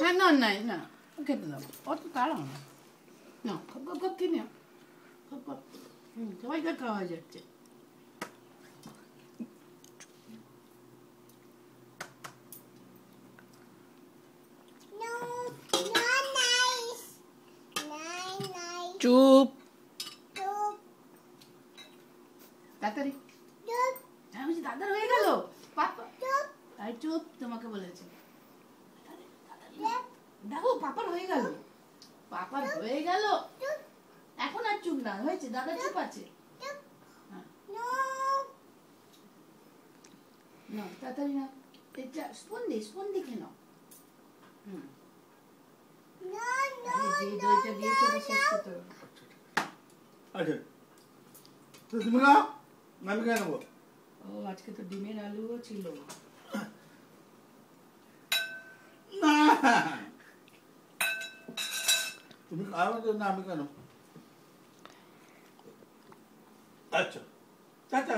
হ্যাঁ না নাই না খেতে দাও অত তাড়াও না না খপ খপ খপ কিনে খপ খপ সবাইকে খাওয়া হয়ে যাচ্ছে চুপ তাড়াতাড়ি আমি বলছি দাদার হয়ে গেল পাপা তাই চুপ তোমাকে বলেছে দেখো পাপার হয়ে গেল পাপার হয়ে গেল এখন আর চুপ না হয়েছে দাদা চুপ আছে না তাড়াতাড়ি না এটা স্পুন দিয়ে খেয়ে নাও যে দইটা দিয়েছো ওটা শেষ করতে হবে আচ্ছা তো তুমি না আমি কেন নেবো ও আজকে তো ডিমের আলুও ছিল না তুমি খাও তো না আমি কেন আচ্ছা টাটা